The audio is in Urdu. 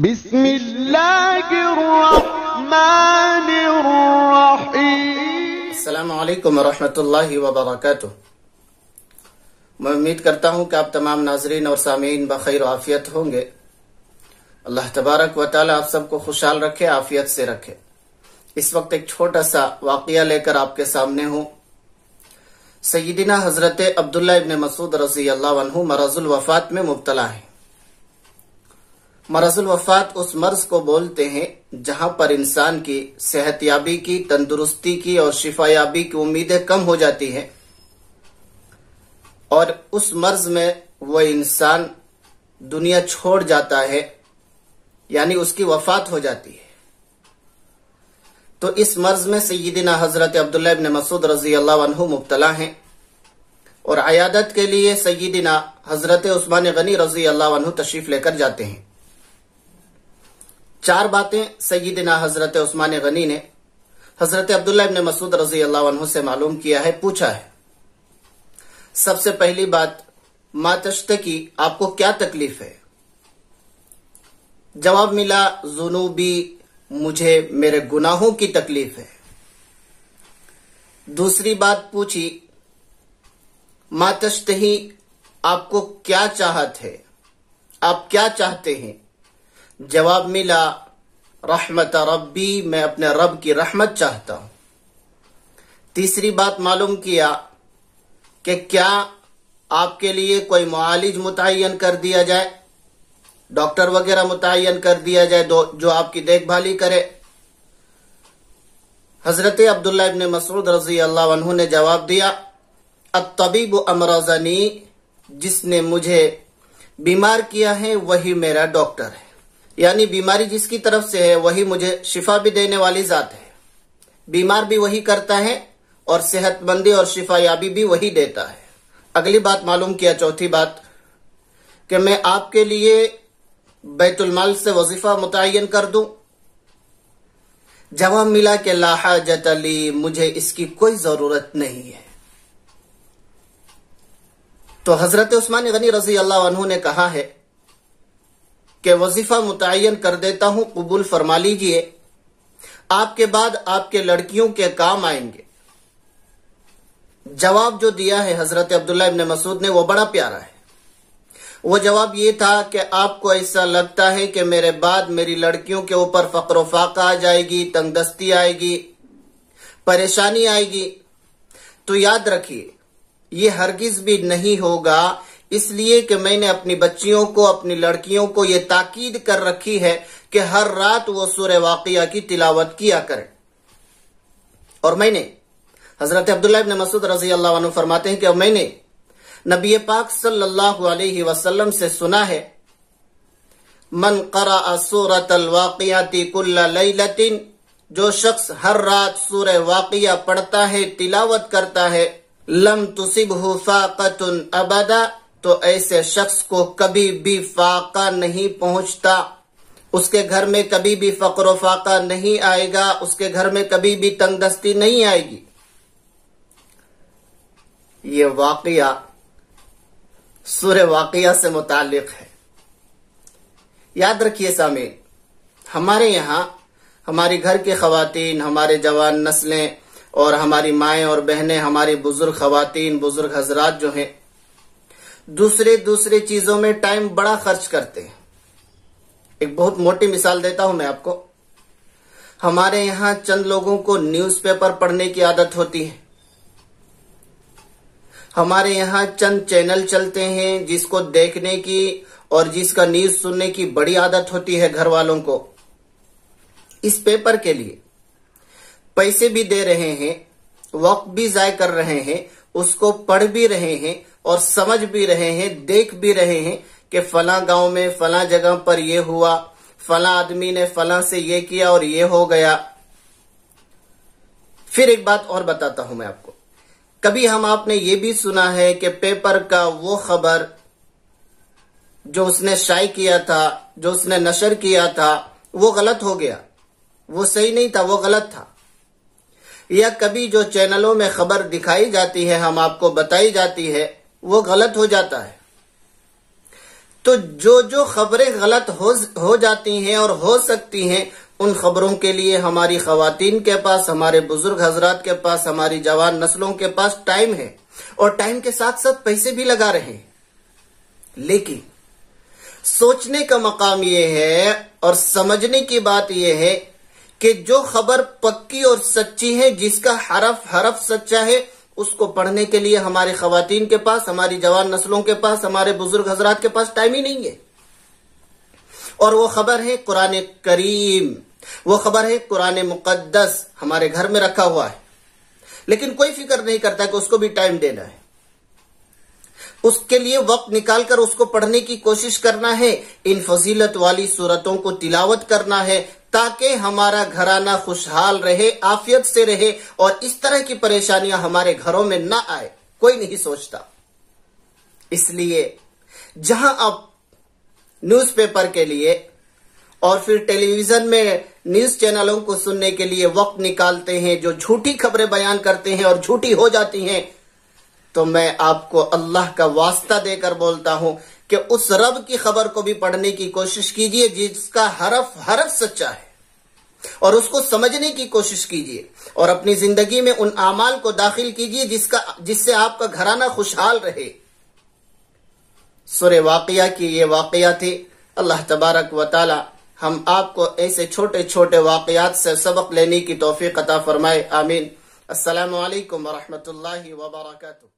بسم اللہ الرحمن الرحیم۔ السلام علیکم ورحمۃ اللہ وبرکاتہ۔ میں امید کرتا ہوں کہ آپ تمام ناظرین اور سامعین بخیر و عافیت ہوں گے۔ اللہ تبارک و تعالی آپ سب کو خوشحال رکھے، عافیت سے رکھے۔ اس وقت ایک چھوٹا سا واقعہ لے کر آپ کے سامنے ہوں۔ سیدنا حضرت عبداللہ ابن مسعود رضی اللہ عنہ مرض الوفات میں مبتلا ہیں۔ مرض الوفات اس مرض کو بولتے ہیں جہاں پر انسان کی صحت یابی کی، تندرستی کی اور شفا یابی کی امیدیں کم ہو جاتی ہیں، اور اس مرض میں وہ انسان دنیا چھوڑ جاتا ہے، یعنی اس کی وفات ہو جاتی ہے۔ تو اس مرض میں سیدنا حضرت عبداللہ ابن مسعود رضی اللہ عنہ مبتلا ہیں، اور عیادت کے لیے سیدنا حضرت عثمان غنی رضی اللہ عنہ تشریف لے کر جاتے ہیں۔ چار باتیں سیدنا حضرت عثمان غنی نے حضرت عبداللہ ابن مسعود رضی اللہ عنہ سے معلوم کیا ہے، پوچھا ہے۔ سب سے پہلی بات، ما تشتکی، آپ کو کیا تکلیف ہے؟ جواب ملا، ذنوبی، مجھے میرے گناہوں کی تکلیف ہے۔ دوسری بات پوچھی، ما تشتہی، آپ کو کیا چاہت ہے، آپ کیا چاہتے ہیں؟ جواب ملا، رحمت ربی، میں اپنے رب کی رحمت چاہتا ہوں۔ تیسری بات معلوم کیا کہ کیا آپ کے لیے کوئی معالج متعین کر دیا جائے، ڈاکٹر وغیرہ متعین کر دیا جائے جو آپ کی دیکھ بھالی کرے۔ حضرت عبداللہ ابن مسعود رضی اللہ عنہ نے جواب دیا، الطبیب امرضنی، جس نے مجھے بیمار کیا ہے وہی میرا ڈاکٹر ہے، یعنی بیماری جس کی طرف سے ہے وہی مجھے شفا بھی دینے والی ذات ہے۔ بیمار بھی وہی کرتا ہے اور صحت مندی اور شفا یابی بھی وہی دیتا ہے۔ اگلی بات معلوم کیا، چوتھی بات، کہ میں آپ کے لیے بیت المال سے وظیفہ متعین کر دوں؟ جواب ملا کہ لا حاجت لی، مجھے اس کی کوئی ضرورت نہیں ہے۔ تو حضرت عثمان غنی رضی اللہ عنہ نے کہا ہے کہ وظیفہ متعین کر دیتا ہوں، قبول فرما لیجئے، آپ کے بعد آپ کے لڑکیوں کے کام آئیں گے۔ جواب جو دیا ہے حضرت عبداللہ ابن مسعود نے وہ بڑا پیارا ہے۔ وہ جواب یہ تھا کہ آپ کو ایسا لگتا ہے کہ میرے بعد میری لڑکیوں کے اوپر فقر و فاقہ آ جائے گی، تنگ دستی آئے گی، پریشانی آئے گی، تو یاد رکھیے یہ ہرگز بھی نہیں ہوگا، اس لیے کہ میں نے اپنی بچیوں کو، اپنی لڑکیوں کو یہ تاکید کر رکھی ہے کہ ہر رات وہ سورہ واقعہ کی تلاوت کیا کریں۔ اور میں نے، حضرت عبداللہ ابن مسعود رضی اللہ عنہ فرماتے ہیں کہ میں نے نبی پاک صلی اللہ علیہ وسلم سے سنا ہے، من قرأ سورۃ الواقعات کل لیلۃ، جو شخص ہر رات سورہ واقعہ پڑھتا ہے، تلاوت کرتا ہے، لم تصبہ فاقۃ ابدا، تو ایسے شخص کو کبھی بھی فاقہ نہیں پہنچتا، اس کے گھر میں کبھی بھی فقر و فاقہ نہیں آئے گا، اس کے گھر میں کبھی بھی تنگ دستی نہیں آئے گی۔ یہ واقعہ سورہ واقعہ سے متعلق ہے۔ یاد رکھیے سامعین، ہمارے یہاں ہماری گھر کی خواتین، ہمارے جوان نسلیں اور ہماری مائیں اور بہنیں، ہماری بزرگ خواتین، بزرگ حضرات جو ہیں، دوسرے چیزوں میں ٹائم بڑا خرچ کرتے ہیں۔ ایک بہت موٹی مثال دیتا ہوں میں آپ کو۔ ہمارے یہاں چند لوگوں کو نیوز پیپر پڑھنے کی عادت ہوتی ہے، ہمارے یہاں چند چینل چلتے ہیں جس کو دیکھنے کی اور جس کا نیوز سننے کی بڑی عادت ہوتی ہے گھر والوں کو۔ اس پیپر کے لیے پیسے بھی دے رہے ہیں، وقت بھی ضائع کر رہے ہیں، اس کو پڑھ بھی رہے ہیں اور سمجھ بھی رہے ہیں، دیکھ بھی رہے ہیں کہ فلاں گاؤں میں فلاں جگہ پر یہ ہوا، فلاں آدمی نے فلاں سے یہ کیا اور یہ ہو گیا۔ پھر ایک بات اور بتاتا ہوں میں آپ کو، کبھی آپ نے یہ بھی سنا ہے کہ پیپر کا وہ خبر جو اس نے شائع کیا تھا، جو اس نے نشر کیا تھا، وہ غلط ہو گیا، وہ صحیح نہیں تھا، وہ غلط تھا۔ یا کبھی جو چینلوں میں خبر دکھائی جاتی ہے، ہم آپ کو بتائی جاتی ہے، وہ غلط ہو جاتا ہے۔ تو جو خبریں غلط ہو جاتی ہیں اور ہو سکتی ہیں، ان خبروں کے لیے ہماری خواتین کے پاس، ہمارے بزرگ حضرات کے پاس، ہماری جوان نسلوں کے پاس ٹائم ہے، اور ٹائم کے ساتھ ساتھ پیسے بھی لگا رہے ہیں۔ لیکن سوچنے کا مقام یہ ہے اور سمجھنے کی بات یہ ہے کہ جو خبر پکی اور سچی ہے، جس کا حرف سچا ہے، اس کو پڑھنے کے لیے ہماری خواتین کے پاس، ہماری جوان نسلوں کے پاس، ہمارے بزرگ حضرات کے پاس ٹائم ہی نہیں ہے۔ اور وہ خبر ہے قرآن کریم، وہ خبر ہے قرآن مقدس، ہمارے گھر میں رکھا ہوا ہے، لیکن کوئی فکر نہیں کرتا کہ اس کو بھی ٹائم دینا ہے، اس کے لیے وقت نکال کر اس کو پڑھنے کی کوشش کرنا ہے، ان فضیلت والی سورتوں کو تلاوت کرنا ہے، تاکہ ہمارا گھرانہ خوشحال رہے، عافیت سے رہے، اور اس طرح کی پریشانیاں ہمارے گھروں میں نہ آئے۔ کوئی نہیں سوچتا۔ اس لیے جہاں آپ نیوز پیپر کے لیے اور پھر ٹیلی ویژن میں نیوز چینلوں کو سننے کے لیے وقت نکالتے ہیں، جو جھوٹی خبریں بیان کرتے ہیں اور جھوٹی ہو جاتی ہیں، تو میں آپ کو اللہ کا واسطہ دے کر بولتا ہوں کہ اس رب کی خبر کو بھی پڑھنے کی کوشش کیجئے جس کا حرف سچا ہے، اور اس کو سمجھنے کی کوشش کیجئے، اور اپنی زندگی میں ان اعمال کو داخل کیجئے جس سے آپ کا گھرانہ خوشحال رہے۔ سورہ واقعہ کی یہ واقعہ تھی۔ اللہ تبارک و تعالی ہم آپ کو ایسے چھوٹے چھوٹے واقعات سے سبق لینے کی توفیق عطا فرمائے، آمین۔ السلام علیکم ورحمۃ اللہ وبرکاتہ۔